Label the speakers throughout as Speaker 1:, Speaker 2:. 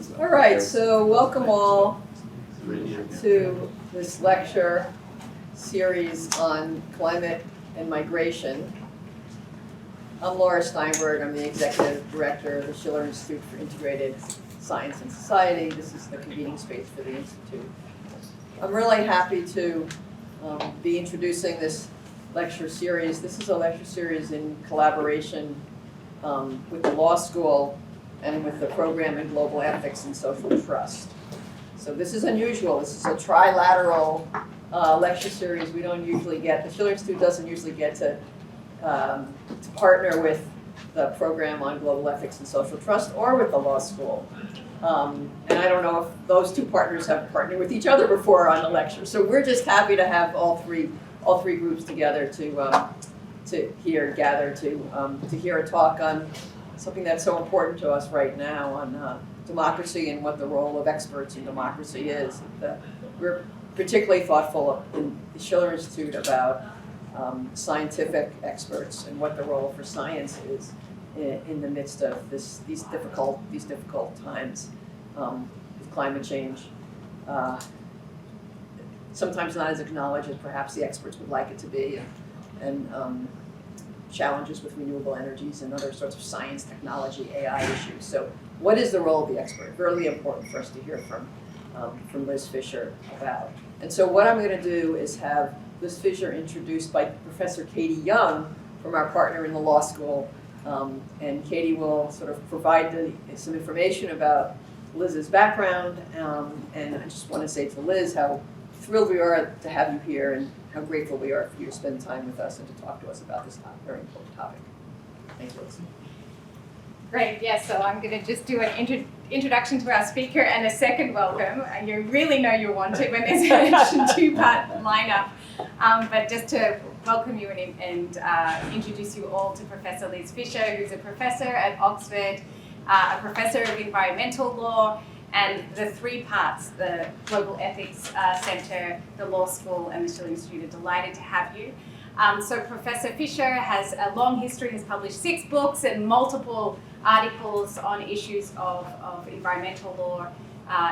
Speaker 1: All right, so welcome all to this lecture series on climate and migration. I'm Laura Steinberg. I'm the Executive Director of the Schiller Institute for Integrated Science and Society. This is the convening space for the Institute. I'm really happy to be introducing this lecture series. This is a lecture series in collaboration with the law school and with the program in global ethics and social trust. So this is unusual. This is a trilateral lecture series. We don't usually get, the Schiller Institute doesn't usually get to partner with the program on global ethics and social trust or with the law school. And I don't know if those two partners have partnered with each other before on a lecture. So we're just happy to have all three groups together to hear a talk on something that's so important to us right now, on democracy and what the role of experts in democracy is. We're particularly thoughtful in the Schiller Institute about scientific experts and what the role for science is in the midst of these difficult times with climate change. Sometimes not as acknowledged as perhaps the experts would like it to be, and challenges with renewable energies and other sorts of science, technology, AI issues. So what is the role of the expert? Really important for us to hear from Liz Fisher about. And so what I'm going to do is have Liz Fisher introduced by Professor Katie Young from our partner in the law school. And Katie will sort of provide some information about Liz's background. And I just want to say to Liz how thrilled we are to have you here and how grateful we are for you to spend time with us and to talk to us about this very important topic. Thank you, Liz.
Speaker 2: Great, yes, so I'm going to just do an introduction to our speaker and a second welcome. You really know you want to when there's a two-part lineup. But just to welcome you and introduce you all to Professor Liz Fisher, who's a professor at Oxford, a professor of environmental law, and the three parts, the Global Ethics Center, the Law School, and the Schiller Institute, are delighted to have you. So Professor Fisher has a long history, has published 6 books and multiple articles on issues of environmental law,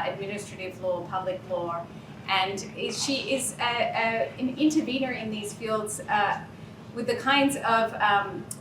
Speaker 2: administrative law, public law, and she is an intervener in these fields with the kinds of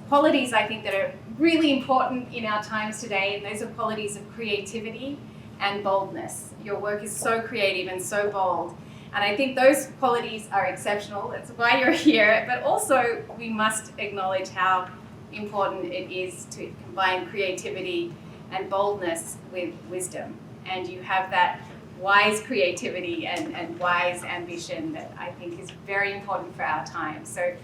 Speaker 2: qualities I think that are really important in our times today, and those are qualities of creativity and boldness. Your work is so creative and so bold, and I think those qualities are exceptional. That's why you're here, but also we must acknowledge how important it is to combine creativity and boldness with wisdom, and you have that wise creativity and wise ambition that I think is very important for our time. So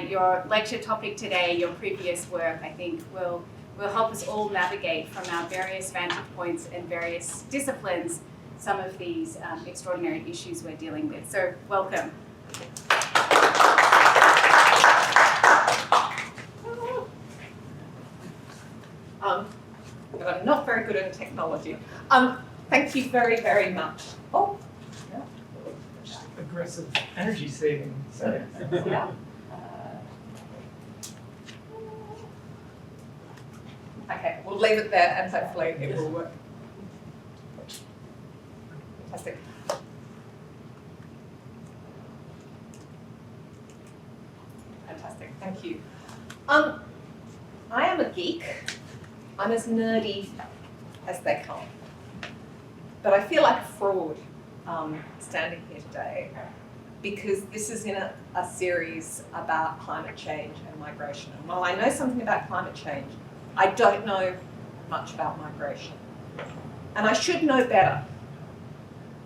Speaker 2: your lecture topic today, your previous work, I think will help us all navigate from our various vantage points and various disciplines some of these extraordinary issues we're dealing with. So welcome.
Speaker 3: I'm not very good at technology. Thank you very, very much. Oh, yeah.
Speaker 4: Aggressive energy saving.
Speaker 3: Yeah. Okay, we'll leave it there and hopefully it will work. Fantastic. Fantastic, thank you. I am a geek. I'm as nerdy as they come. But I feel like a fraud standing here today because this is in a series about climate change and migration. And while I know something about climate change, I don't know much about migration. And I should know better.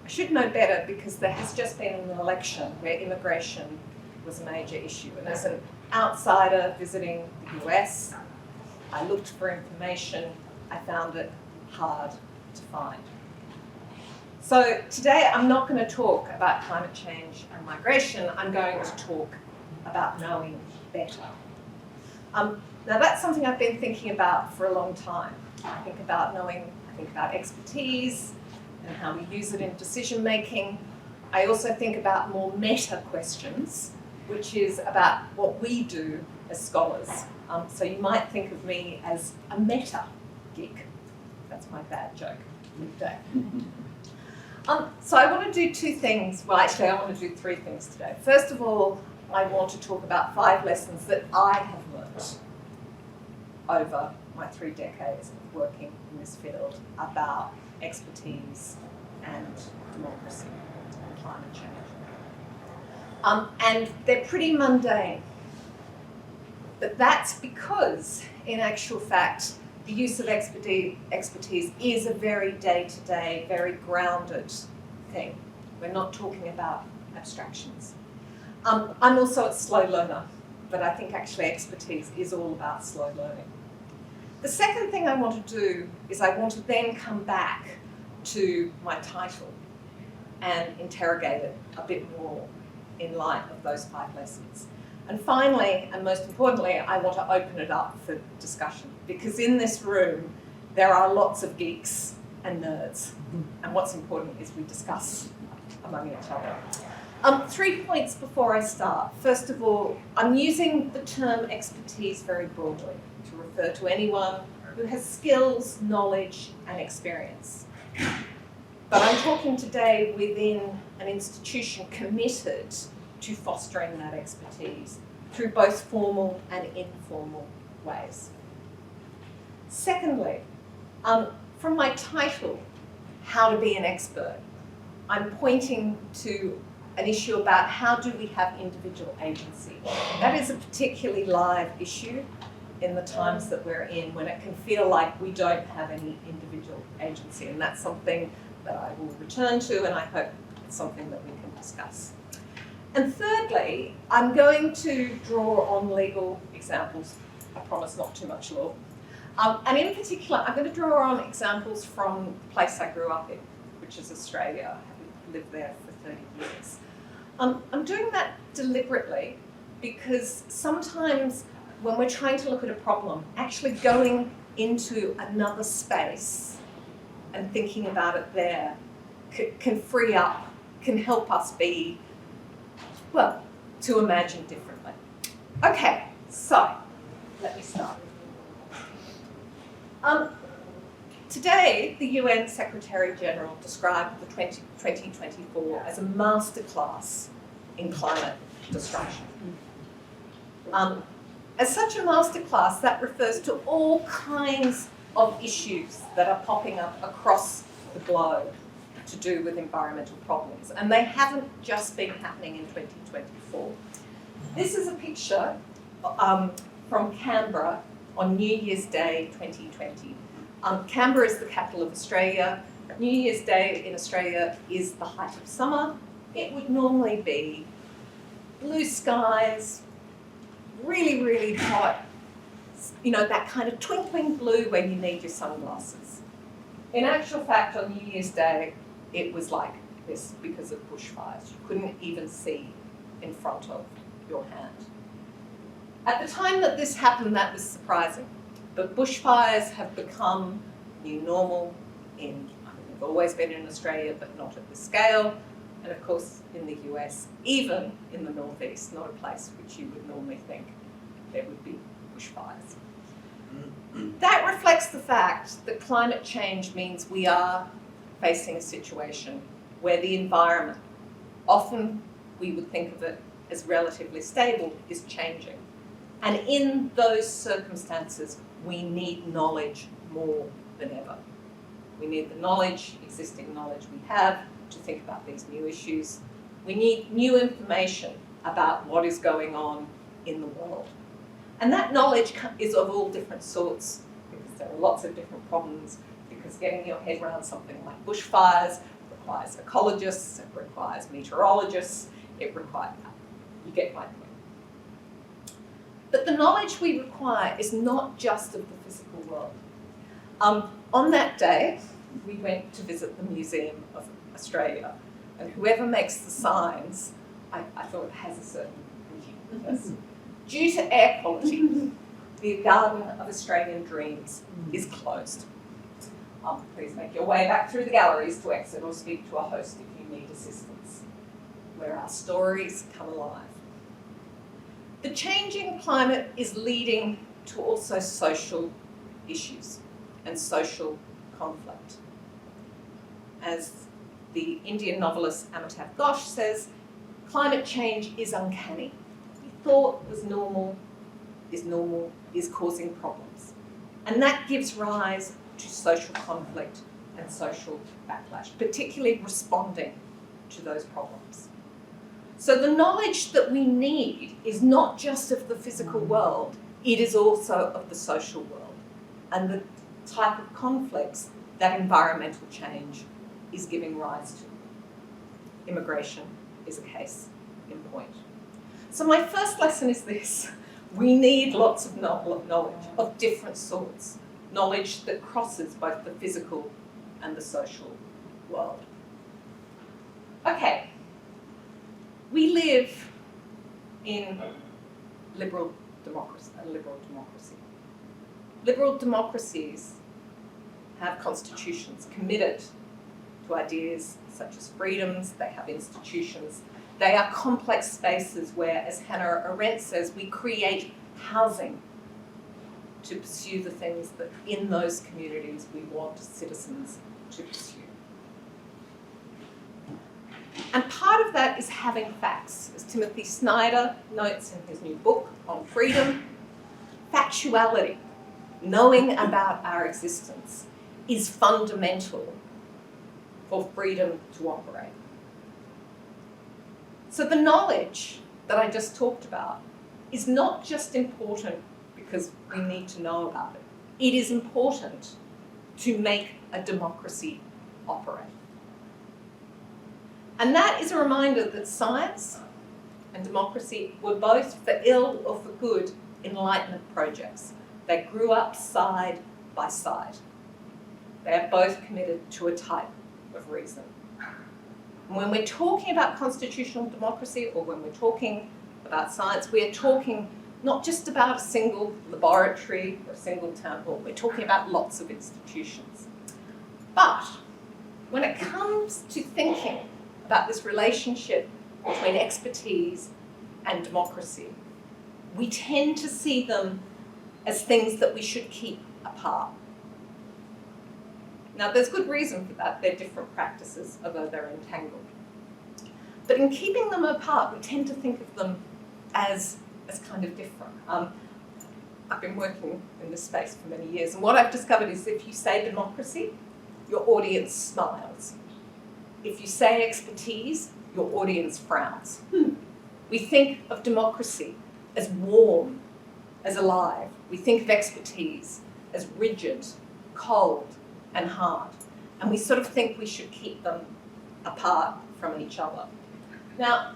Speaker 3: I should know better because there has just been an election where immigration was a major issue. And as an outsider visiting the US, I looked for information. I found it hard to find. So today I'm not going to talk about climate change and migration. I'm going to talk about knowing better. Now that's something I've been thinking about for a long time. I think about knowing, I think about expertise and how we use it in decision making. I also think about more meta questions, which is about what we do as scholars. So you might think of me as a meta geek. That's my bad joke.
Speaker 1: day. So I want to do two things. Well, actually, I want to do three things today. First of all, I want to talk about 5 lessons that I have learnt over my 3 decades of working in this field about expertise and democracy and climate change. And they're pretty mundane. But that's because, in actual fact, the use of expertise is a very day-to-day, very grounded thing. We're not talking about abstractions. I'm also a slow learner, but I think actually expertise is all about slow learning. The second thing I want to do is I want to then come back to my title and interrogate it a bit more in light of those 5 lessons. And finally, and most importantly, I want to open it up for discussion, because in this room there are lots of geeks and nerds, and what's important is we discuss among each other. 3 points before I start. First of all, I'm using the term expertise very broadly to refer to anyone who has skills, knowledge, and experience. But I'm talking today within an institution committed to fostering that expertise through both formal and informal ways. Secondly, from my title, How to Be an Expert, I'm pointing to an issue about how do we have individual agency. That is a particularly live issue in the times that we're in, when it can feel like we don't have any individual agency, and that's something that I will return to, and I hope it's something that we can discuss. And thirdly, I'm going to draw on legal examples. I promise not too much law. And in particular, I'm going to draw on examples from the place I grew up in, which is Australia. I lived there for 30 years. I'm doing that deliberately because sometimes when we're trying to look at a problem, actually going into another space and thinking about it there can free up, can help us be, well, to imagine differently. Okay, so let me start. Today, the UN Secretary General described the 2024 as a masterclass in climate destruction. As such a masterclass, that refers to all kinds of issues that are popping up across the globe to do with environmental problems, and they haven't just been happening in 2024. This is a picture from Canberra on New Year's Day 2020. Canberra is the capital of Australia. New Year's Day in Australia is the height of summer. It would normally be blue skies, really, really hot, you know, that kind of twinkling blue when you need your sunglasses. In actual fact, on New Year's Day, it was like this because of bushfires. You couldn't even see in front of your hand. At the time that this happened, that was surprising. But bushfires have become new normal they've always been in Australia, but not at this scale. And of course, in the US, even in the Northeast, not a place which you would normally think there would be bushfires. That reflects the fact that climate change means we are facing a situation where the environment, often we would think of it as relatively stable, is changing. And in those circumstances, we need knowledge more than ever. We need the knowledge, existing knowledge we have, to think about these new issues. We need new information about what is going on in the world. And that knowledge is of all different sorts, because there are lots of different problems, because getting your head around something like bushfires requires ecologists, it requires meteorologists, you get my point. But the knowledge we require is not just of the physical world. On that day, we went to visit the Museum of Australia, and whoever makes the signs, I thought it has a certain meaning. Due to air quality, the Garden of Australian Dreams is closed. Please make your way back through the galleries to exit or speak to a host if you need assistance, where our stories come alive. The changing climate is leading to also social issues and social conflict.
Speaker 3: as the Indian novelist Amitav Ghosh says, climate change is uncanny. We thought was normal, is causing problems. And that gives rise to social conflict and social backlash, particularly responding to those problems. So the knowledge that we need is not just of the physical world, it is also of the social world and the type of conflicts that environmental change is giving rise to. Immigration is a case in point. So my first lesson is this. We need lots of knowledge of different sorts, knowledge that crosses both the physical and the social world. Okay, we live in liberal democracy. Liberal democracies have constitutions committed to ideas such as freedoms. They have institutions. They are complex spaces where, as Hannah Arendt says, we create housing to pursue the things that in those communities we want citizens to pursue. And part of that is having facts. As Timothy Snyder notes in his new book on freedom, factuality, knowing about our existence, is fundamental for freedom to operate. So the knowledge that I just talked about is not just important because we need to know about it. It is important to make a democracy operate. And that is a reminder that science and democracy were both, for ill or for good, Enlightenment projects. They grew up side by side. They are both committed to a type of reason. And when we're talking about constitutional democracy or when we're talking about science, we are talking not just about a single laboratory or a single temple, we're talking about lots of institutions. But when it comes to thinking about this relationship between expertise and democracy, we tend to see them as things that we should keep apart. Now, there's good reason for that. They're different practices, although they're entangled. But in keeping them apart, we tend to think of them as kind of different. I've been working in this space for many years, and what I've discovered is if you say democracy, your audience smiles. If you say expertise, your audience frowns. We think of democracy as warm, as alive. We think of expertise as rigid, cold, and hard. And we sort of think we should keep them apart from each other. Now,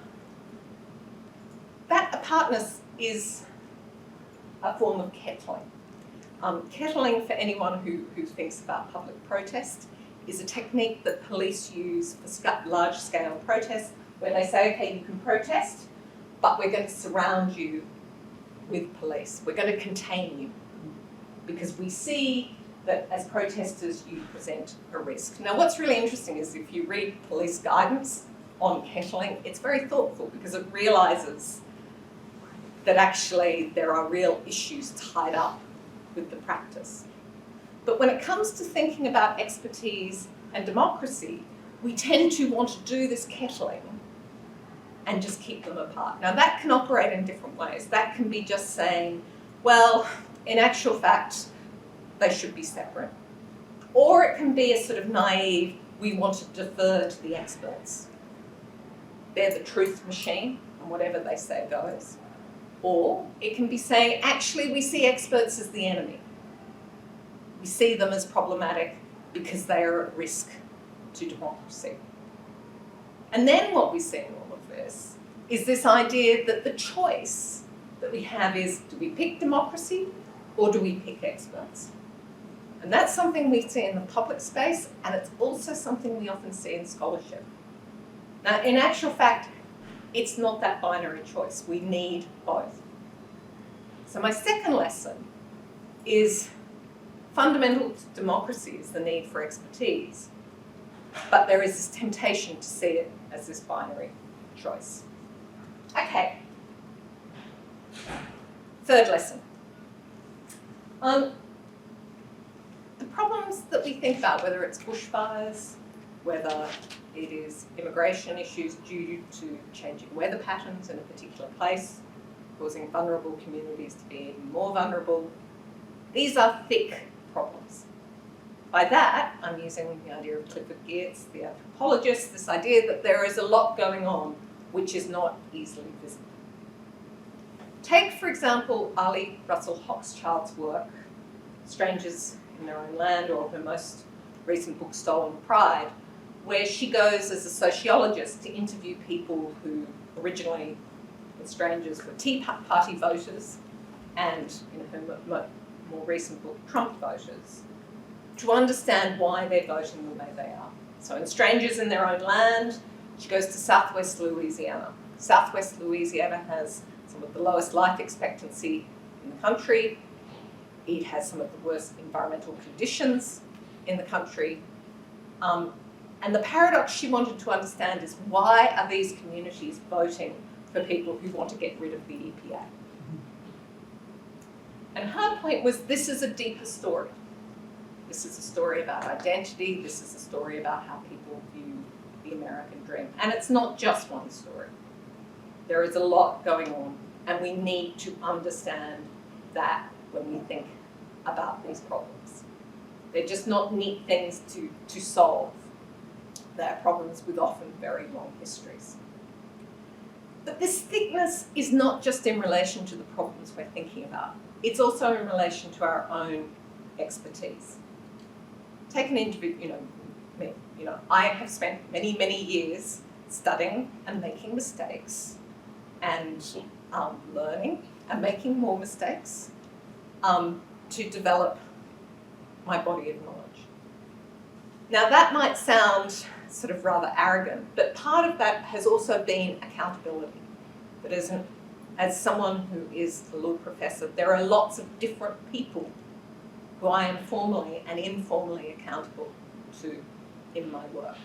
Speaker 3: that apartness is a form of kettling. Kettling, for anyone who thinks about public protest, is a technique that police use for large-scale protests, where they say, okay, you can protest, but we're going to surround you with police. We're going to contain you, because we see that as protesters you present a risk. Now, what's really interesting is if you read police guidance on kettling, it's very thoughtful because it realises that actually there are real issues tied up with the practice. But when it comes to thinking about expertise and democracy, we tend to want to do this kettling and just keep them apart. Now, that can operate in different ways. That can be just saying, well, in actual fact, they should be separate. Or it can be a sort of naive, we want to defer to the experts. They're the truth machine, and whatever they say goes. Or it can be saying, actually, we see experts as the enemy. We see them as problematic because they are at risk to democracy. And then what we see in all of this is this idea that the choice that we have is, do we pick democracy or do we pick experts? And that's something we see in the public space, and it's also something we often see in scholarship. Now, in actual fact, it's not that binary choice. We need both. So my second lesson is fundamental to democracy is the need for expertise, but there is this temptation to see it as this binary choice. Okay. Third lesson. The problems that we think about, whether it's bushfires whether it is immigration issues due to changing weather patterns in a particular place, causing vulnerable communities to be even more vulnerable. These are thick problems. By that, I'm using the idea of Clifford Geertz, the anthropologist, this idea that there is a lot going on which is not easily visible. Take, for example, Ali Russell Hochschild's work, Strangers in Their Own Land, or her most recent book, Stolen Pride, where she goes as a sociologist to interview people who originally were strangers, were Tea Party voters, and in her more recent book, Trump voters, to understand why they're voting the way they are. So in Strangers in Their Own Land, she goes to Southwest Louisiana. Southwest Louisiana has some of the lowest life expectancy in the country. It has some of the worst environmental conditions in the country. And the paradox she wanted to understand is, why are these communities voting for people who want to get rid of the EPA? And her point was, this is a deeper story. This is a story about identity. This is a story about how people view the American dream. And it's not just one story. There is a lot going on, and we need to understand that when we think about these problems. They're just not neat things to solve. They're problems with often very long histories. But this thickness is not just in relation to the problems we're thinking about. It's also in relation to our own expertise. Take an individual, me. I have spent many, many years studying and making mistakes and learning and making more mistakes to develop my body of knowledge. Now that might sound sort of rather arrogant, but part of that has also been accountability. That as someone who is a law professor, there are lots of different people who I am formally and informally accountable to in my work.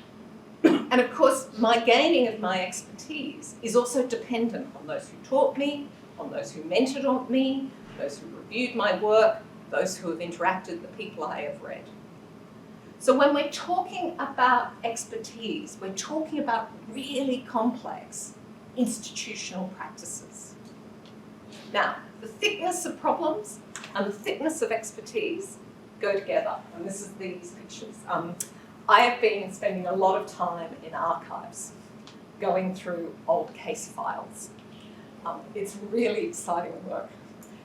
Speaker 3: And of course, my gaining of my expertise is also dependent on those who taught me, on those who mentored on me, those who reviewed my work, those who have interacted, the people I have read. So when we're talking about expertise, we're talking about really complex institutional practices. Now, the thickness of problems and the thickness of expertise go together, and this is these pictures. I have been spending a lot of time in archives, going through old case files. It's really exciting work.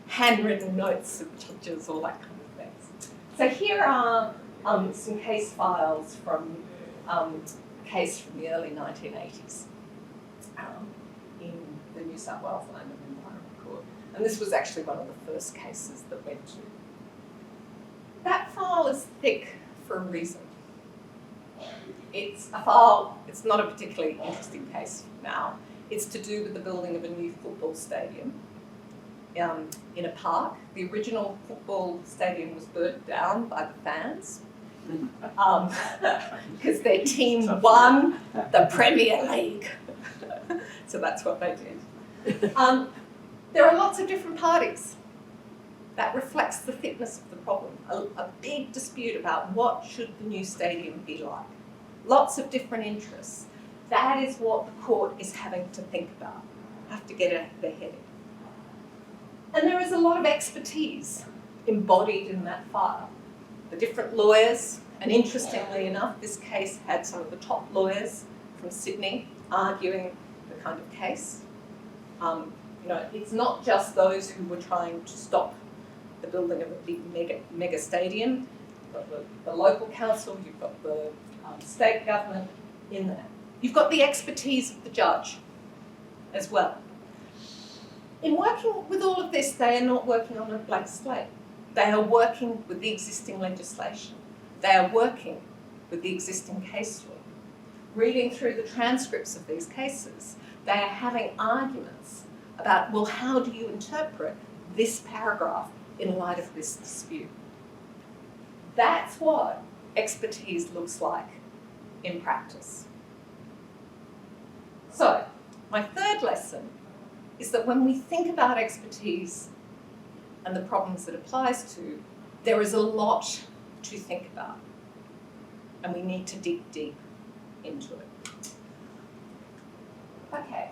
Speaker 3: Handwritten notes of judges, all that kind of things. So here are some case files from a case from the early 1980s in the New South Wales Land and Environment Court. And this was actually one of the first cases that went to. That file is thick for a reason. It's a file, it's not a particularly interesting case now. It's to do with the building of a new football stadium in a park. The original football stadium was burnt down by the fans because their team won the Premier League. So that's what they did. There are lots of different parties. That reflects the thickness of the problem. A big dispute about what should the new stadium be like. Lots of different interests. That is what the court is having to think about, have to get their head in. And there is a lot of expertise embodied in that file. The different lawyers, and interestingly enough, this case had some of the top lawyers from Sydney arguing the kind of case. It's not just those who were trying to stop the building of a big mega stadium. You've got the local council, you've got the state government in there. You've got the expertise of the judge as well. In working with all of this, they are not working on a blank slate. They are working with the existing legislation. They are working with the existing case law. Reading through the transcripts of these cases, they are having arguments about, well, how do you interpret this paragraph in light of this dispute? That's what expertise looks like in practice. So, my third lesson is that when we think about expertise and the problems it applies to, there is a lot to think about, and we need to dig deep. into it. Okay.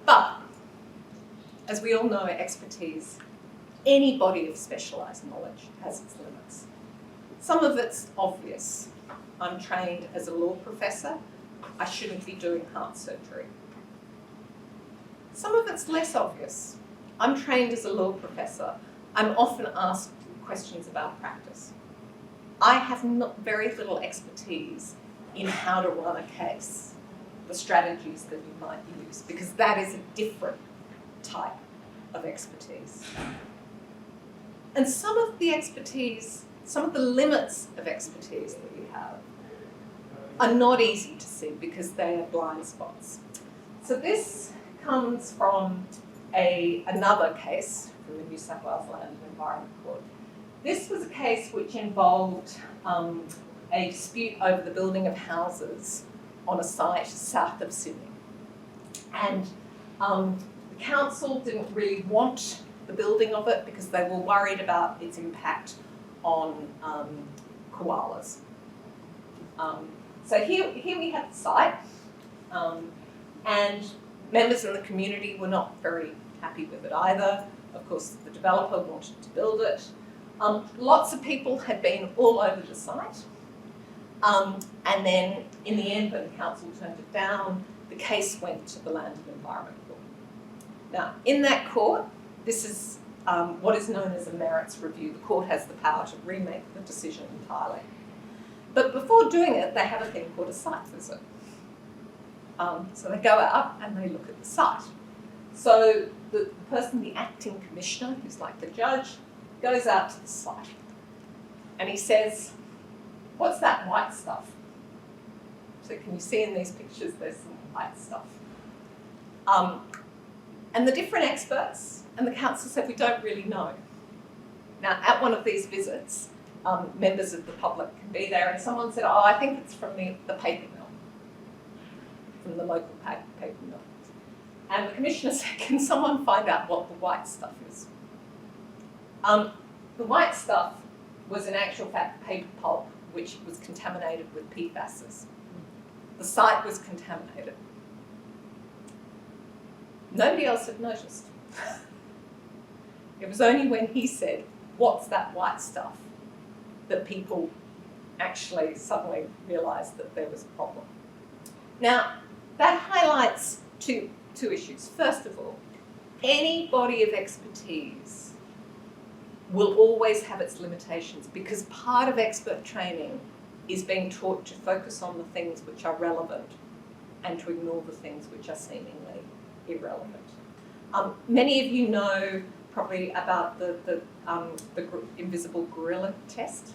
Speaker 3: But, as we all know, expertise, any body of specialised knowledge has its limits. Some of it's obvious. I'm trained as a law professor. I shouldn't be doing heart surgery. Some of it's less obvious. I'm trained as a law professor. I'm often asked questions about practice. I have very little expertise in how to run a case, the strategies that you might use, because that is a different type of expertise. And some of the expertise, some of the limits of expertise that we have are not easy to see because they are blind spots. So this comes from another case from the New South Wales Land and Environment Court. This was a case which involved a dispute over the building of houses on a site south of Sydney. And the council didn't really want the building of it because they were worried about its impact on koalas. So here we have the site, and members in the community were not very happy with it either. Of course, the developer wanted to build it. Lots of people had been all over the site. And then in the end, when the council turned it down, the case went to the Land and Environment Court. Now, in that court, this is what is known as a merits review. The court has the power to remake the decision entirely. But before doing it, they have a thing called a site visit. So they go out and they look at the site. So the person, the acting commissioner, who's like the judge, goes out to the site and he says, "What's that white stuff?" So can you see in these pictures there's some white stuff. And the different experts and the council said, "We don't really know." Now, at one of these visits, members of the public can be there, and someone said, "Oh, I think it's from the paper mill, from the local paper mill." And the commissioner said, "Can someone find out what the white stuff is?" The white stuff was in actual fact paper pulp, which was contaminated with PFASs. The site was contaminated. Nobody else had noticed. It was only when he said, "What's that white stuff?" that people actually suddenly realised that there was a problem. Now, that highlights two issues. First of all, any body of expertise will always have its limitations because part of expert training is being taught to focus on the things which are relevant and to ignore the things which are seemingly irrelevant. Many of you know probably about the invisible gorilla test.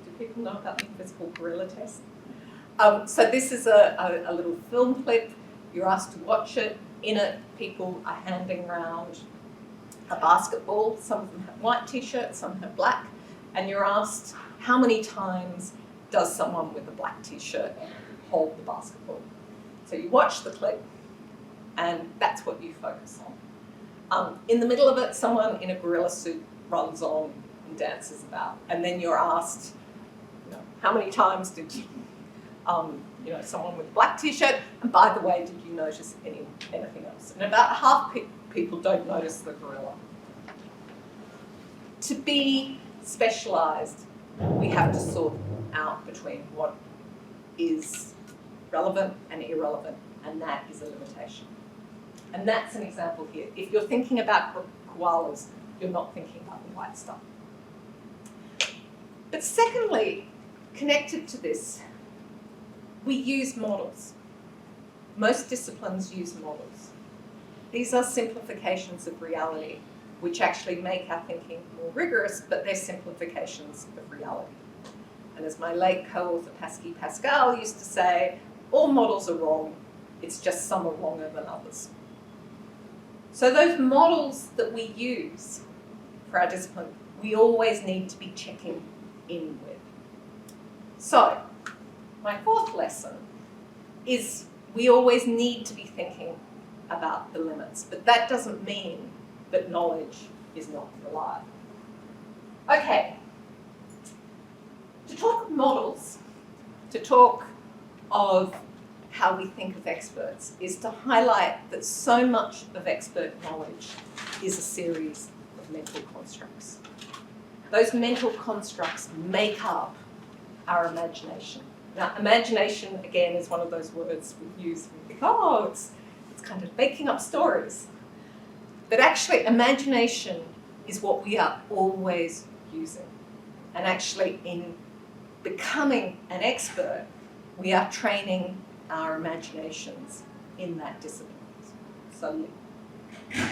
Speaker 3: Do people know about the invisible gorilla test? So this is a little film clip. You're asked to watch it. In it, people are handing around a basketball. Some of them have white t-shirts, some have black. And you're asked, how many times does someone with a black t-shirt hold the basketball? So you watch the clip, and that's what you focus on. In the middle of it, someone in a gorilla suit runs on and dances about. And then you're asked, how many times did you, someone with a black t-shirt, and by the way, did you notice anything else? And about half people don't notice the gorilla. To be specialised, we have to sort out between what is relevant and irrelevant, and that is a limitation. And that's an example here. If you're thinking about koalas, you're not thinking about the white stuff. But secondly, connected to this, we use models. Most disciplines use models. These are simplifications of reality, which actually make our thinking more rigorous, but they're simplifications of reality. And as my late co-author Pascal used to say, all models are wrong, it's just some are wronger than others. So those models that we use for our discipline, we always need to be checking in with. So, my fourth lesson is we always need to be thinking about the limits, but that doesn't mean that knowledge is not reliable. Okay, to talk models, to talk of how we think of experts is to highlight that so much of expert knowledge is a series of mental constructs. Those mental constructs make up our imagination. Now, imagination, again, is one of those words we use. We think, oh, it's kind of making up stories. But actually, imagination is what we are always using. And actually, in becoming an expert, we are training our imaginations in that discipline. So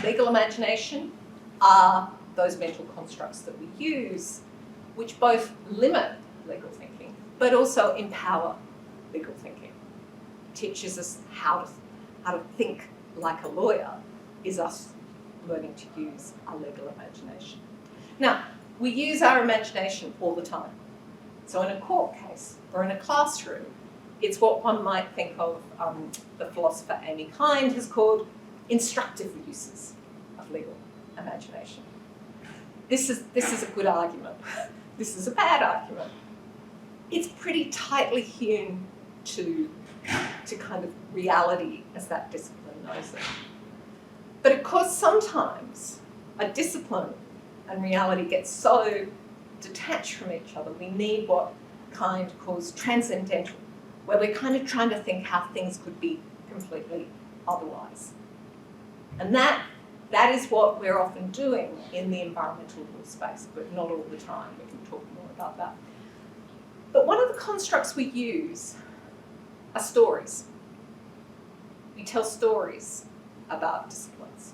Speaker 3: legal imagination are those mental constructs that we use, which both limit legal thinking, but also empower legal thinking. Teaches us how to think like a lawyer is us learning to use our legal imagination. Now, we use our imagination all the time. So in a court case or in a classroom, it's what one might think of, the philosopher Amy Kind has called instructive uses of legal imagination. This is a good argument. This is a bad argument. It's pretty tightly hewn to kind of reality as that discipline knows it. But of course, sometimes a discipline and reality get so detached from each other, we need what Kind calls transcendental, where we're kind of trying to think how things could be completely otherwise. And that is what we're often doing in the environmental law space, but not all the time. We can talk more about that. But one of the constructs we use are stories. We tell stories about disciplines.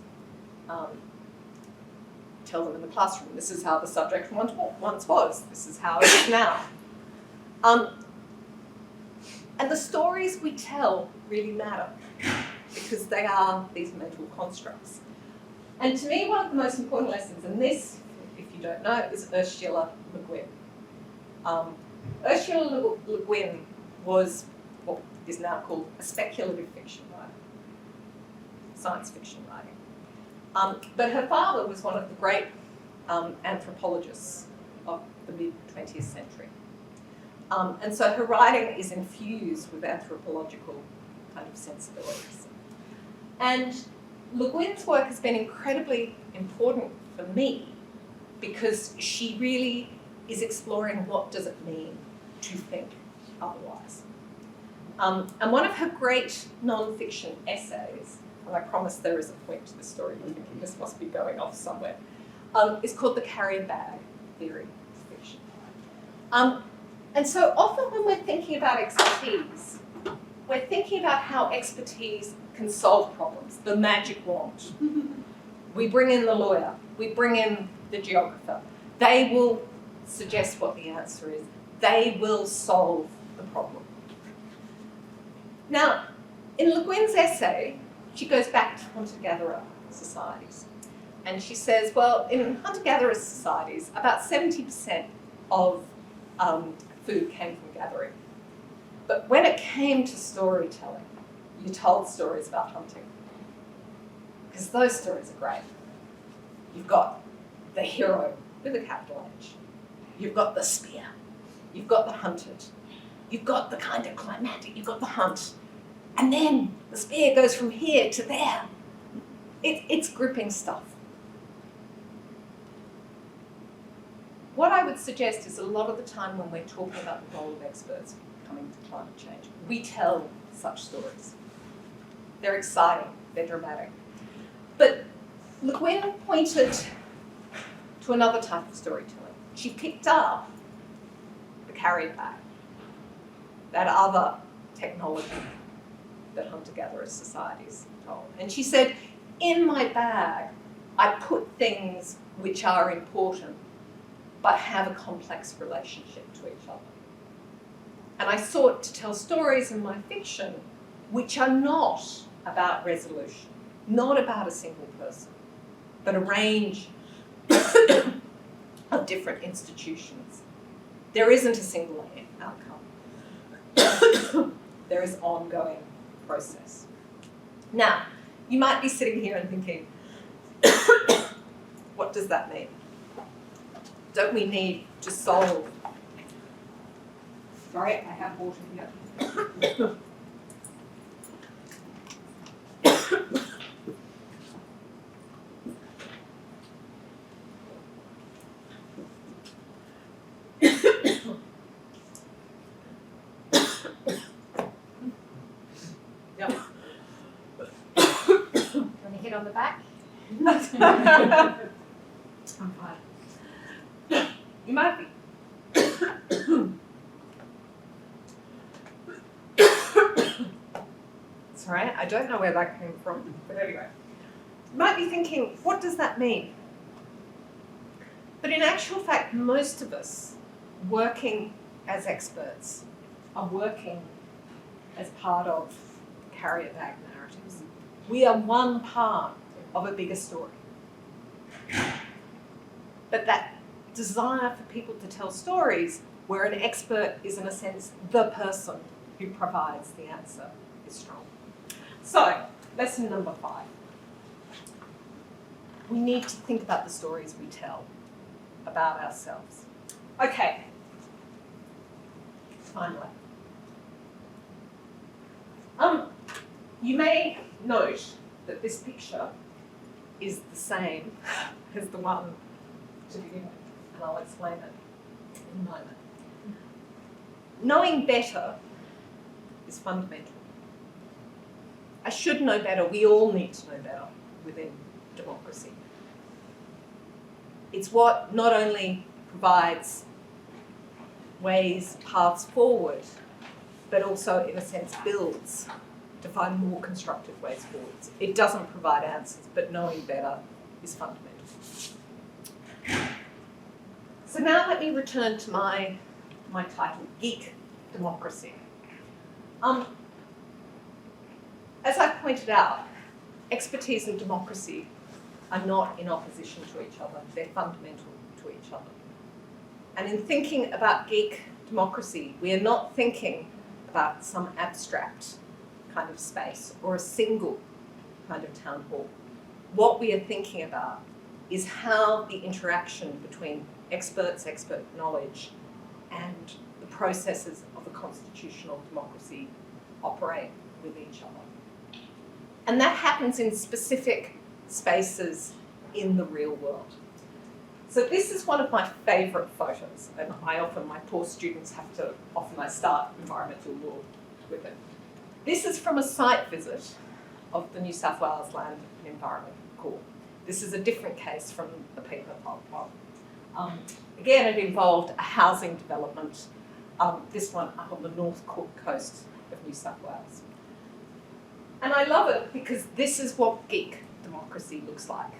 Speaker 3: Tell them in the classroom, this is how the subject once was, this is how it is now. And the stories we tell really matter because they are these mental constructs. And to me, one of the most important lessons, and this, if you don't know, is Ursula Le Guin. Ursula Le Guin was what is now called a speculative fiction writer, science fiction writing. But her father was one of the great anthropologists of the mid-20th century. And so her writing is infused with anthropological kind of sensibilities. And Le Guin's work has been incredibly important for me because she really is exploring what does it mean to think otherwise. And one of her great non-fiction essays, and I promise there is a point to the story, you're thinking this must be going off somewhere, is called The Carrier Bag Theory of Fiction. And so often when we're thinking about expertise, we're thinking about how expertise can solve problems, the magic wand. We bring in the lawyer, we bring in the geographer. They will suggest what the answer is. They will solve the problem. Now, in Le Guin's essay, she goes back to hunter-gatherer societies. And she says, well, in hunter-gatherer societies, about 70% of food came from gathering. But when it came to storytelling, you told stories about hunting. Because those stories are great. You've got the hero with a capital H. You've got the spear. You've got the hunted. You've got the kind of climatic. You've got the hunt. And then the spear goes from here to there. It's gripping stuff. What I would suggest is a lot of the time when we're talking about the role of experts coming to climate change, we tell such stories. They're exciting, they're dramatic. But Le Guin pointed to another type of storytelling. She picked up the carrier bag, that other technology that hunter-gatherer societies told. And she said, in my bag, I put things which are important but have a complex relationship to each other. And I sought to tell stories in my fiction which are not about resolution, not about a single person, but a range of different institutions. There isn't a single outcome. There is ongoing process. Now, you might be sitting here and thinking, what does that mean? Don't we need to solve Sorry, I have water here.
Speaker 2: Want to hit on the back?
Speaker 3: I'm fine. You might be. Sorry, I don't know where that came from, but anyway. You might be thinking, what does that mean? But in actual fact, most of us working as experts are working as part of carrier bag narratives. We are one part of a bigger story. But that desire for people to tell stories where an expert is, in a sense, the person who provides the answer is strong. So, lesson number 5. We need to think about the stories we tell about ourselves. Okay. Finally. You may note that this picture is the same as the one to begin with, and I'll explain it in a moment. Knowing better is fundamental. I should know better. We all need to know better within democracy. It's what not only provides ways, paths forward, but also, in a sense, builds to find more constructive ways forward. It doesn't provide answers, but knowing better is fundamental. So now let me return to my title, Geek Democracy. As I've pointed out, expertise and democracy are not in opposition to each other. They're fundamental to each other. And in thinking about geek democracy, we are not thinking about some abstract kind of space or a single kind of town hall. What we are thinking about is how the interaction between experts, expert knowledge, and the processes of a constitutional democracy operate with each other. And that happens in specific spaces in the real world. So this is one of my favourite photos, and my poor students often I start environmental law with it. This is from a site visit of the New South Wales Land and Environment Corps. This is a different case from the paper one. Again, it involved a housing development, this one up on the north coast of New South Wales. And I love it because this is what geek democracy looks like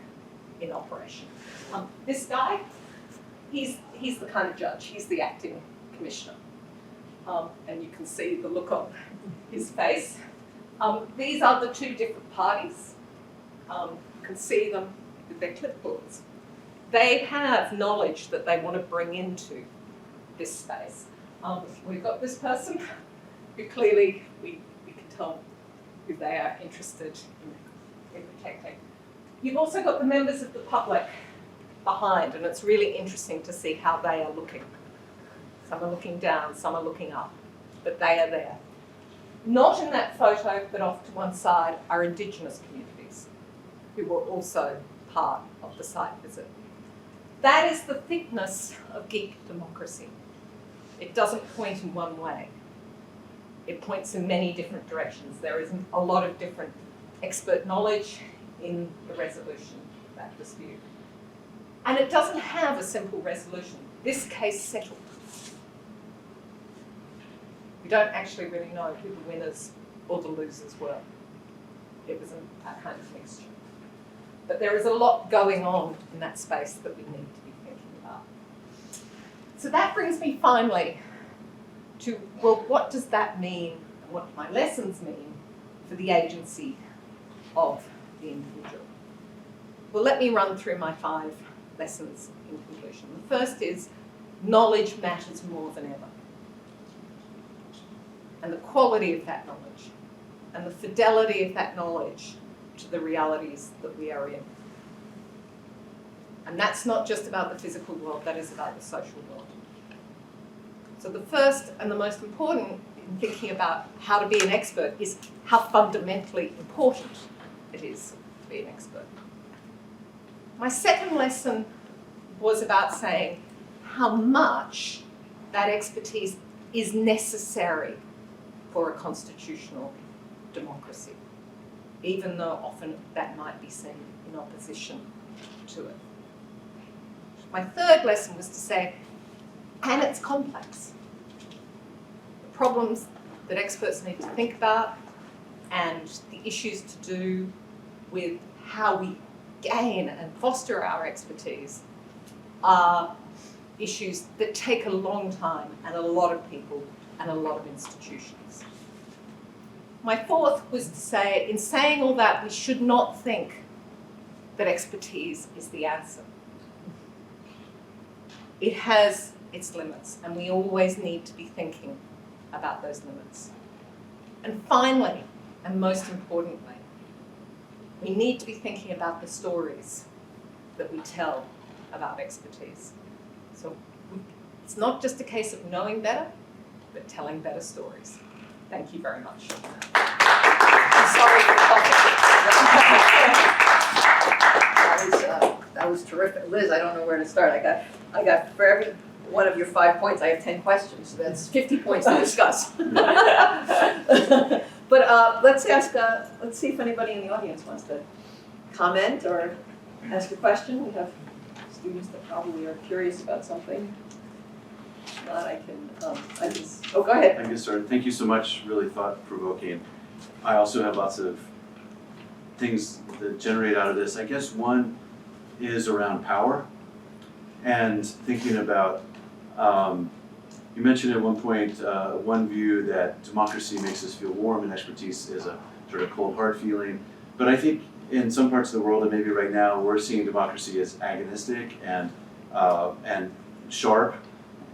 Speaker 3: in operation. This guy, he's the kind of judge, he's the acting commissioner. And you can see the look on his face. These are the two different parties. You can see them with their clipboards. They have knowledge that they want to bring into this space. We've got this person who clearly we can tell who they are interested in protecting. You've also got the members of the public behind, and it's really interesting to see how they are looking. Some are looking down, some are looking up, but they are there. Not in that photo, but off to one side, are Indigenous communities who were also part of the site visit. That is the thickness of geek democracy. It doesn't point in one way. It points in many different directions. There is a lot of different expert knowledge in the resolution of that dispute. And it doesn't have a simple resolution. This case settled. We don't actually really know who the winners or the losers were. It was a kind of mixture. But there is a lot going on in that space that we need to be thinking about. So that brings me finally to, well, what does that mean, and what do my lessons mean for the agency of the individual? Well, let me run through my 5 lessons in conclusion. The first is, knowledge matters more than ever. And the quality of that knowledge, and the fidelity of that knowledge to the realities that we are in. And that's not just about the physical world, that is about the social world. So the first and the most important in thinking about how to be an expert is how fundamentally important it is to be an expert. My second lesson was about saying how much that expertise is necessary for a constitutional democracy, even though often that might be seen in opposition to it. My third lesson was to say, and it's complex. The problems that experts need to think about and the issues to do with how we gain and foster our expertise are issues that take a long time and a lot of people and a lot of institutions. My fourth was to say, in saying all that, we should not think that expertise is the answer. It has its limits, and we always need to be thinking about those limits. And finally, and most importantly, we need to be thinking about the stories that we tell about expertise. So it's not just a case of knowing better, but telling better stories. Thank you very much. I'm sorry for the
Speaker 1: That was terrific. Liz, I don't know where to start. I got for every one of your 5 points, I have 10 questions. So that's 50 points to discuss. But let's see if anybody in the audience wants to comment or ask a question. We have students that probably are curious about something. If not, go ahead.
Speaker 5: I can get started. Thank you so much. Really thought-provoking. I also have lots of things that generate out of this. I guess one is around power and thinking about, you mentioned at one point, one view that democracy makes us feel warm and expertise is a sort of cold hard feeling. But I think in some parts of the world, and maybe right now, we're seeing democracy as agonistic and sharp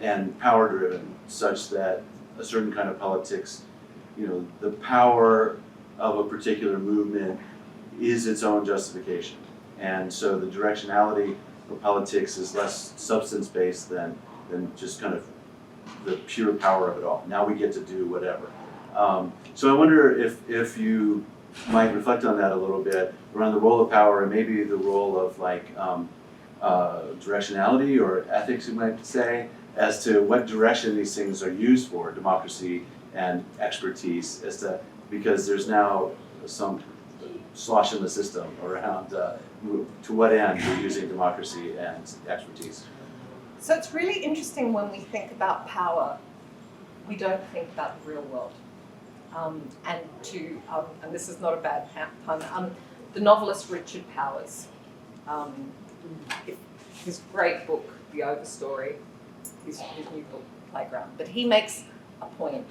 Speaker 5: and power driven, such that a certain kind of politics, the power of a particular movement is its own justification. And so the directionality of politics is less substance-based than just kind of the pure power of it all. Now we get to do whatever. So I wonder if you might reflect on that a little bit around the role of power and maybe the role of directionality or ethics, you might say, as to what direction these things are used for, democracy and expertise, because there's now some slosh in the system around to what end we're using democracy and expertise.
Speaker 3: So it's really interesting when we think about power, we don't think about the real world. And this is not a bad pun, the novelist Richard Powers, his great book, The Overstory, his new book, Playground, but he makes a point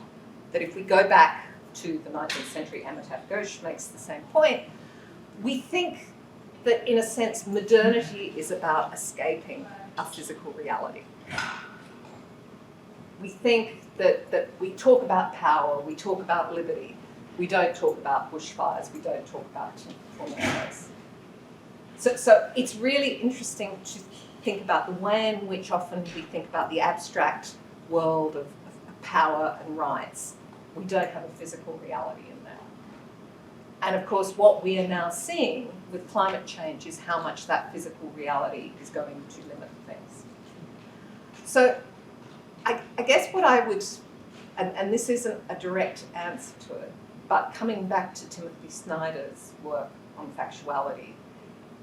Speaker 3: that if we go back to the 19th century, Amitav Ghosh makes the same point, we think that in a sense modernity is about escaping our physical reality. We think that we talk about power, we talk about liberty, we don't talk about bushfires, we don't talk about tornadoes. So it's really interesting to think about the way in which often we think about the abstract world of power and rights. We don't have a physical reality in that. And of course, what we are now seeing with climate change is how much that physical reality is going to limit things. So I guess what I would, and this isn't a direct answer to it, but coming back to Timothy Snyder's work on factuality,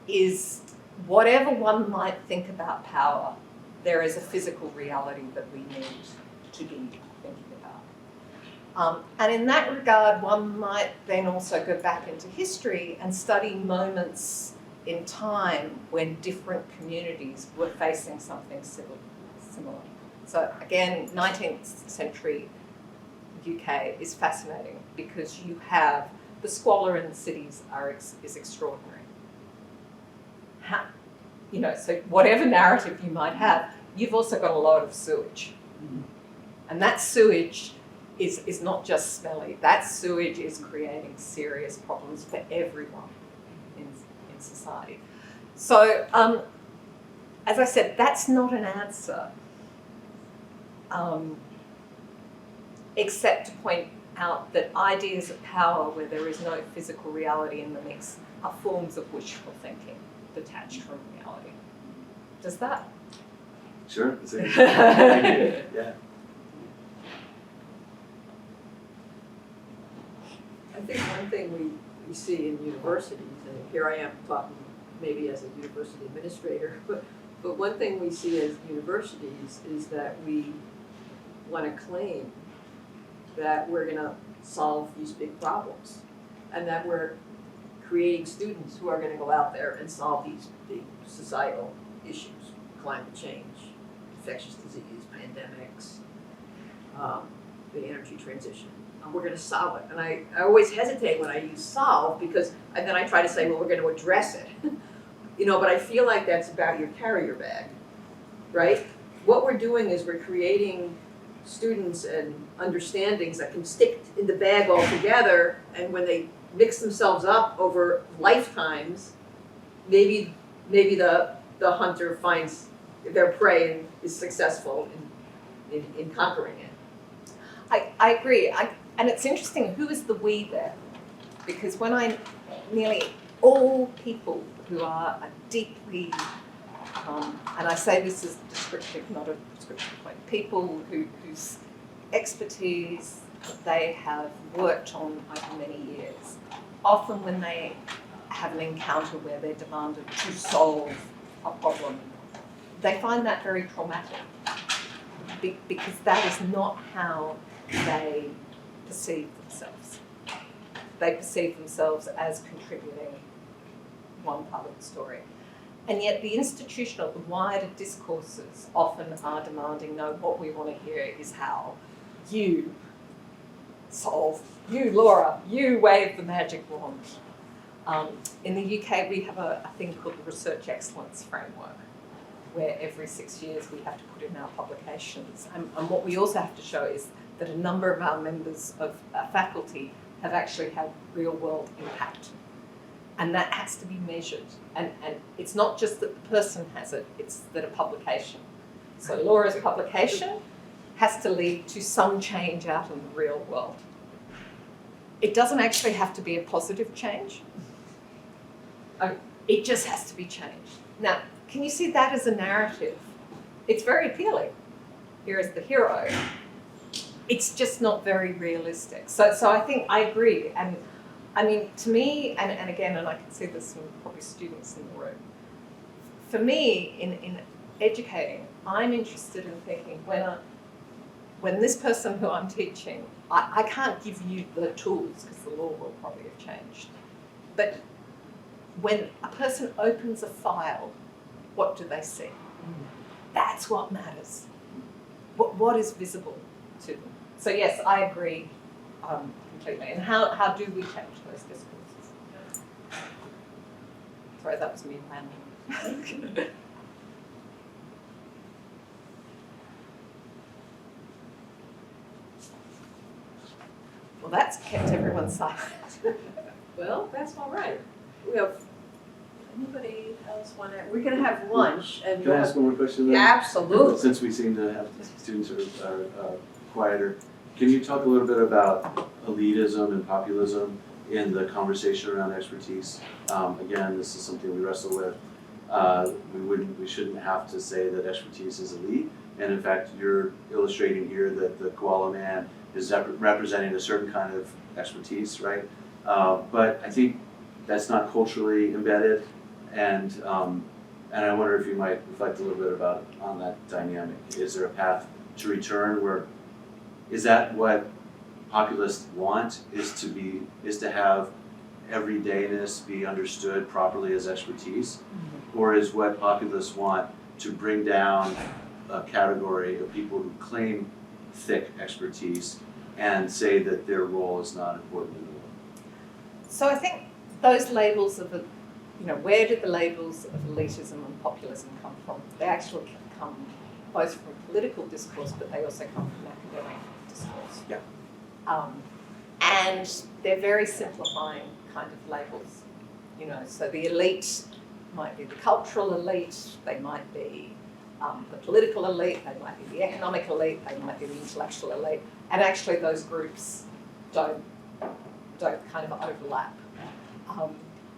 Speaker 3: is whatever one might think about power, there is a physical reality that we need to be thinking about. And in that regard, one might then also go back into history and study moments in time when different communities were facing something similar. So again, 19th century UK is fascinating because you have the squalor in the cities is extraordinary. So whatever narrative you might have, you've also got a lot of sewage. And that sewage is not just smelly. That sewage is creating serious problems for everyone in society. So, as I said, that's not an answer. except to point out that ideas of power where there is no physical reality in the mix are forms of wishful thinking detached from reality. Does that?
Speaker 5: Sure. Thank you. Yeah.
Speaker 1: I think one thing we see in universities, and here I am talking maybe as a university administrator, but one thing we see as universities is that we want to claim that we're going to solve these big problems and that we're creating students who are going to go out there and solve these big societal issues, climate change, infectious disease, pandemics, the energy transition. We're going to solve it. And I always hesitate when I use solve because and then I try to say, well, we're going to address it. But I feel like that's about your carrier bag, right? What we're doing is we're creating students and understandings that can stick in the bag all together, and when they mix themselves up over lifetimes, maybe the hunter finds their prey and is successful in conquering it.
Speaker 3: I agree. And it's interesting, who is the we there? Because when nearly all people who are deeply, and I say this is descriptive, not a prescriptive point, people whose expertise they have worked on over many years, often when they have an encounter where they're demanded to solve a problem, they find that very traumatic because that is not how they perceive themselves. They perceive themselves as contributing one part of the story. And yet the institutional, the wider discourses often are demanding, no, what we want to hear is how you solve, you, Laura, you wave the magic wand. In the UK, we have a thing called the Research Excellence Framework, where every 6 years we have to put in our publications. And what we also have to show is that a number of our members of faculty have actually had real-world impact. And that has to be measured. And it's not just that the person has it, it's that a publication. So Laura's publication has to lead to some change out in the real world. It doesn't actually have to be a positive change. It just has to be changed. Now, can you see that as a narrative? It's very appealing. Here is the hero. It's just not very realistic. So I think I agree. And I mean, to me, and again, and I can see there's some probably students in the room, for me, in educating, I'm interested in thinking when this person who I'm teaching, I can't give you the tools because the law will probably have changed. But when a person opens a file, what do they see? That's what matters. What is visible to them? So yes, I agree completely. And how do we change those discourses? Sorry, that was me rambling. Well, that's kept everyone silent.
Speaker 1: Well, that's all right. We have, anybody else want to, we're going to have lunch and.
Speaker 5: Can I ask one more question then?
Speaker 1: Absolutely.
Speaker 5: Since we seem to have students who are quieter, can you talk a little bit about elitism and populism in the conversation around expertise? Again, this is something we wrestle with. We shouldn't have to say that expertise is elite. And in fact, you're illustrating here that the koala man is representing a certain kind of expertise, right? But I think that's not culturally embedded, and I wonder if you might reflect a little bit on that dynamic. Is there a path to return where, is that what populists want, is to have everydayness be understood properly as expertise? Or is what populists want to bring down a category of people who claim thick expertise and say that their role is not important in the world?
Speaker 3: So I think those labels of, where did the labels of elitism and populism come from? They actually come both from political discourse, but they also come from academic discourse.
Speaker 5: Yeah.
Speaker 3: And they're very simplifying kind of labels. So the elite might be the cultural elite, they might be the political elite, they might be the economic elite, they might be the intellectual elite, and actually those groups don't kind of overlap.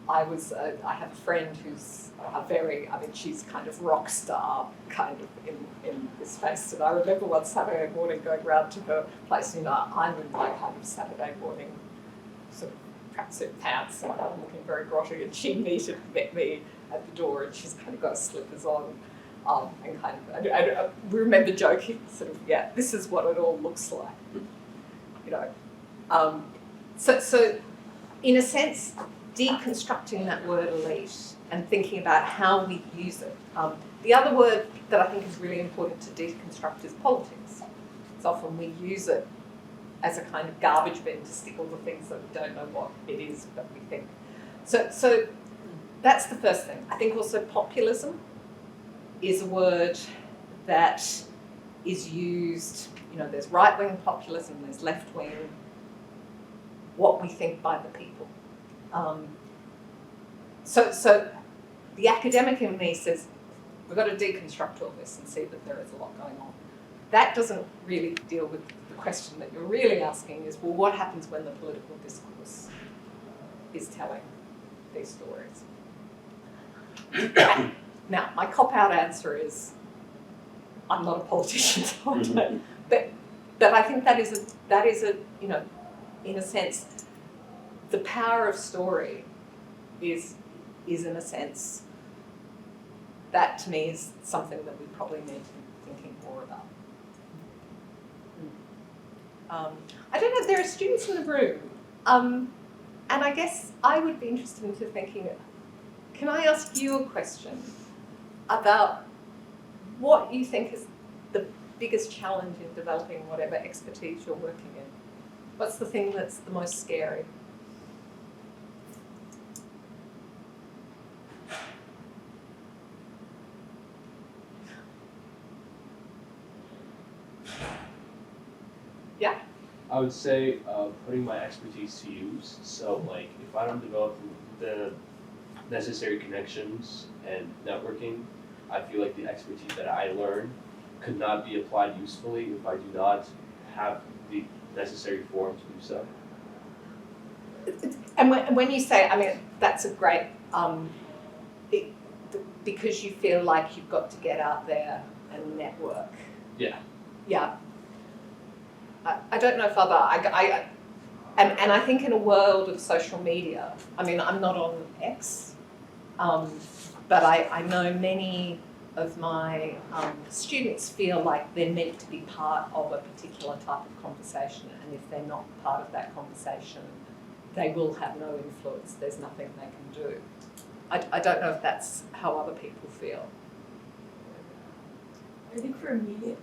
Speaker 3: I have a friend who's she's kind of rock star kind of in this space. And I remember one Saturday morning going round to her place, I'm in my kind of Saturday morning sort of tracksuit pants, and I'm looking very grotty, and she met me at the door, and she's kind of got slippers on, and kind of, I remember joking, sort of, yeah, this is what it all looks like, So in a sense, deconstructing that word elite and thinking about how we use it. The other word that I think is really important to deconstruct is politics. It's often we use it as a kind of garbage bin to stick all the things that we don't know what it is, but we think. So that's the first thing. I think also populism is a word that is used, there's right-wing populism, there's left-wing, what we think by the people. So the academic in me says, we've got to deconstruct all this and see that there is a lot going on. That doesn't really deal with the question that you're really asking is, well, what happens when the political discourse is telling these stories? Now, my cop-out answer is, I'm not a politician, so I don't. But I think that is a in a sense, the power of story is in a sense, that to me is something that we probably need to be thinking more about. I don't know if there are students in the room, and I guess I would be interested in thinking, can I ask you a question about what you think is the biggest challenge in developing whatever expertise you're working in? What's the thing that's the most scary? Yeah.
Speaker 6: I would say putting my expertise to use. So like if I don't develop the necessary connections and networking, I feel like the expertise that I learn could not be applied usefully if I do not have the necessary forum to do so.
Speaker 3: And when you say, I mean, that's a great, because you feel like you've got to get out there and network.
Speaker 6: Yeah.
Speaker 3: Yeah. I don't know if and I think in a world of social media, I mean, I'm not on X, but I know many of my students feel like they're meant to be part of a particular type of conversation, and if they're not part of that conversation, they will have no influence. There's nothing they can do. I don't know if that's how other people feel.
Speaker 7: I think for me,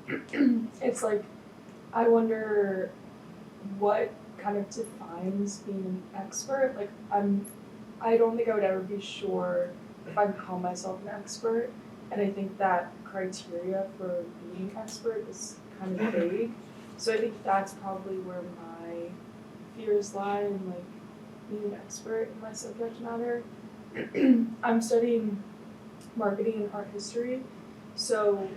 Speaker 7: it's like, I wonder what kind of defines being an expert. Like, I don't think I would ever be sure if I could call myself an expert. And I think that criteria for being an expert is kind of vague. So I think that's probably where my fears lie in like being an expert in my subject matter. I'm studying marketing and art history. So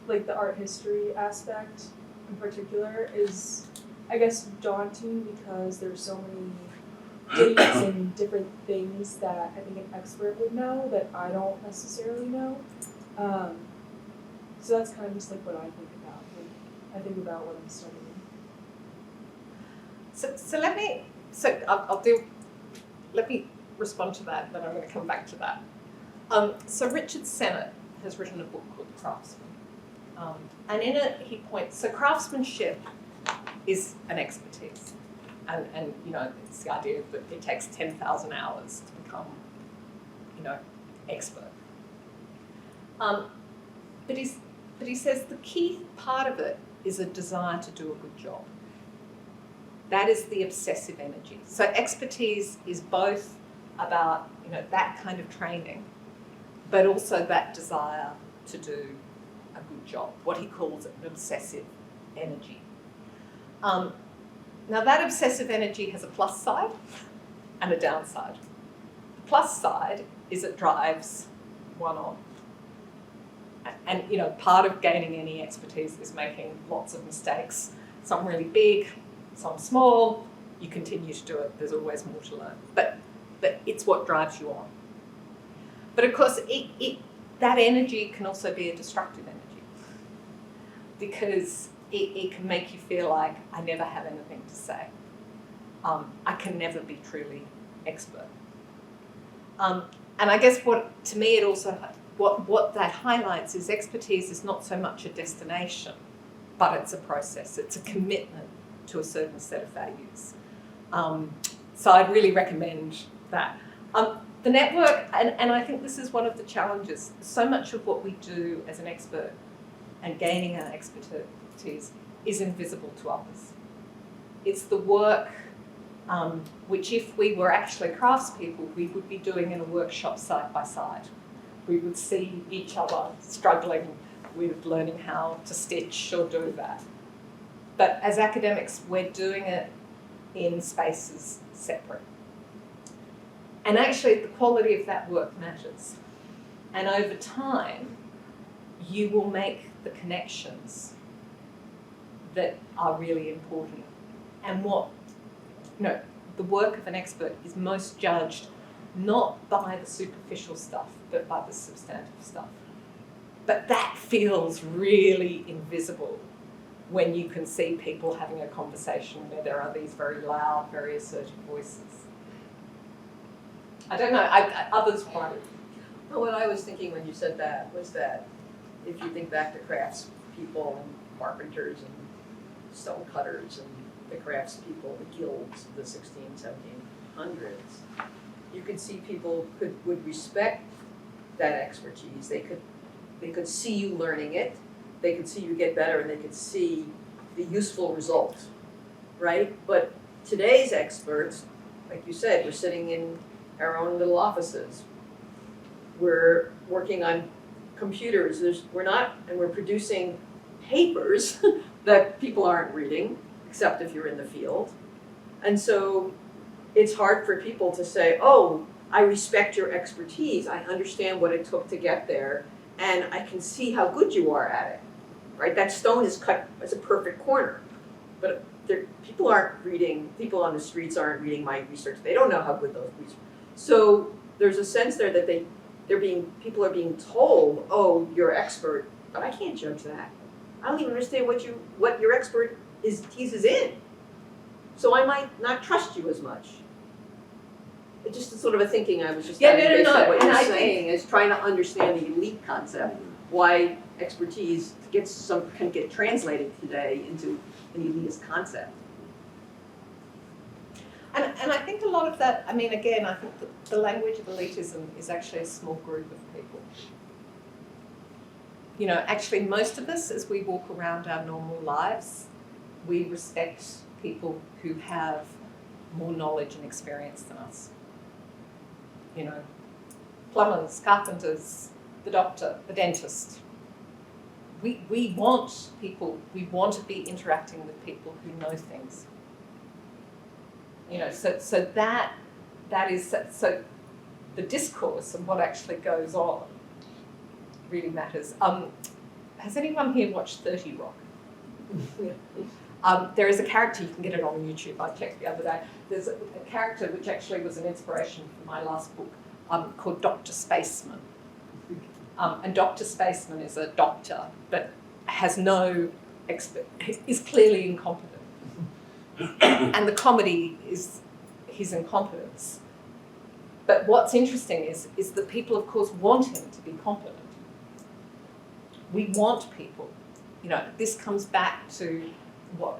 Speaker 7: like the art history aspect in particular is, I guess, daunting because there's so many dates and different things that I think an expert would know that I don't necessarily know. So that's kind of just like what I think about when I think about what I'm studying.
Speaker 3: Let me respond to that, then I'm going to come back to that. So Richard Sennett has written a book called Craftsman. And in it he points, so craftsmanship is an expertise. And you know, it's the idea that it takes 10,000 hours to become, you know, expert. But he says the key part of it is a desire to do a good job. That is the obsessive energy. So expertise is both about, you know, that kind of training, but also that desire to do a good job, what he calls an obsessive energy. Now that obsessive energy has a plus side and a downside. The plus side is it drives one on. And part of gaining any expertise is making lots of mistakes. Some really big, some small. You continue to do it. There's always more to learn. But it's what drives you on. But of course, that energy can also be a destructive energy, because it can make you feel like I never have anything to say. I can never be truly expert. And I guess to me it also what that highlights is expertise is not so much a destination, but it's a process. It's a commitment to a certain set of values. So I'd really recommend that. The network, and I think this is one of the challenges, so much of what we do as an expert and gaining our expertise is invisible to others. It's the work which, if we were actually craftspeople, we would be doing in a workshop side by side. We would see each other struggling with learning how to stitch or do that. But as academics, we're doing it in spaces separate. And actually, the quality of that work matters. And over time, you will make the connections that are really important. And the work of an expert is most judged not by the superficial stuff, but by the substantive stuff. But that feels really invisible when you can see people having a conversation where there are these very loud, very assertive voices. I don't know, others want to.
Speaker 1: Well, what I was thinking when you said that was that if you think back to crafts people and carpenters and stone cutters and the crafts people, the guilds of the 1700s, you could see people would respect that expertise. They could see you learning it, they could see you get better, and they could see the useful result, right? But today's experts, like you said, we're sitting in our own little offices. We're working on computers. We're producing papers that people aren't reading, except if you're in the field. And so it's hard for people to say, oh, I respect your expertise. I understand what it took to get there, and I can see how good you are at it, right? That stone is cut as a perfect corner. But people on the streets aren't reading my research. They don't know how good those research. So there's a sense there that people are being told, oh, you're expert, but I can't judge that. I don't even understand what your expertise is in. So I might not trust you as much. It's just sort of a thinking I was just having based on what you're saying is trying to understand the elite concept, why expertise can get translated today into an elitist concept.
Speaker 3: And I think a lot of that, I think the language of elitism is actually a small group of people. Actually most of us, as we walk around our normal lives, we respect people who have more knowledge and experience than us. Plumbers, carpenters, the doctor, the dentist. We want to be interacting with people who know things. So that is the discourse and what actually goes on really matters. Has anyone here watched 30 Rock? There is a character, you can get it on YouTube, I checked the other day. There's a character which actually was an inspiration for my last book called Dr. Spaceman. And Dr. Spaceman is a doctor, but is clearly incompetent. And the comedy is his incompetence. But what's interesting is that people, of course, want him to be competent. We want people. This comes back to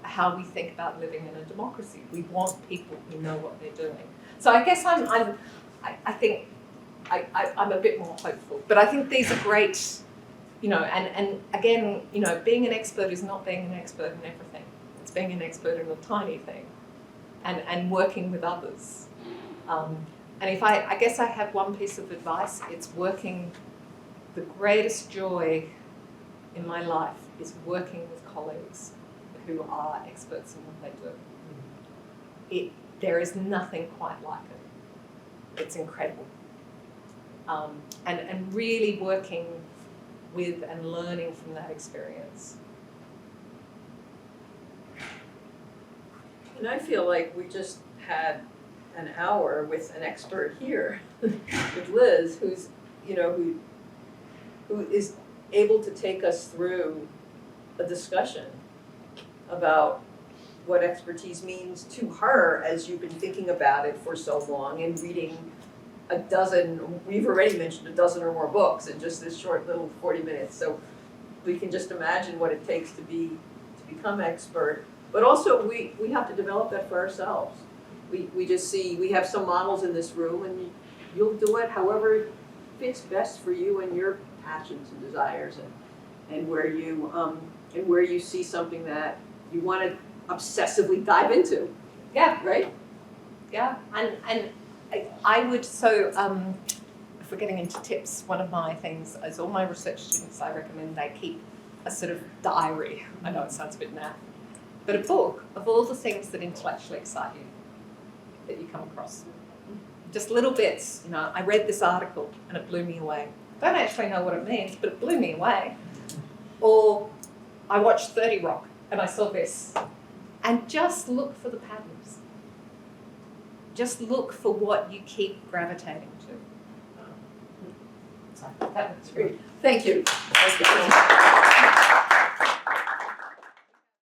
Speaker 3: how we think about living in a democracy. We want people who know what they're doing. So I guess I think I'm a bit more hopeful. But I think these are great, and again, being an expert is not being an expert in everything. It's being an expert in a tiny thing, and working with others. And if I guess I have one piece of advice, it's working. The greatest joy in my life is working with colleagues who are experts in what they do. There is nothing quite like it. It's incredible. And really working with and learning from that experience.
Speaker 1: And I feel like we just had an hour with an expert here, with Liz, who's, you know, who is able to take us through a discussion about what expertise means to her as you've been thinking about it for so long and reading a dozen, we've already mentioned a dozen or more books in just this short little 40 minutes. So we can just imagine what it takes to become expert. But also we have to develop that for ourselves. We just see, we have some models in this room and you'll do it however fits best for you and your passions and desires and where you see something that you want to obsessively dive into.
Speaker 3: Yeah,
Speaker 1: Right?
Speaker 3: yeah, and I would, so if we're getting into tips, one of my things is all my research students, I recommend they keep a sort of diary. I know it sounds a bit naff, but a book of all the things that intellectually excite you, that you come across. Just little bits, you know, I read this article and it blew me away. Don't actually know what it means, but it blew me away. Or I watched 30 Rock and I saw this. And just look for the patterns. Just look for what you keep gravitating to. So that was great.
Speaker 1: Thank you. Thank you.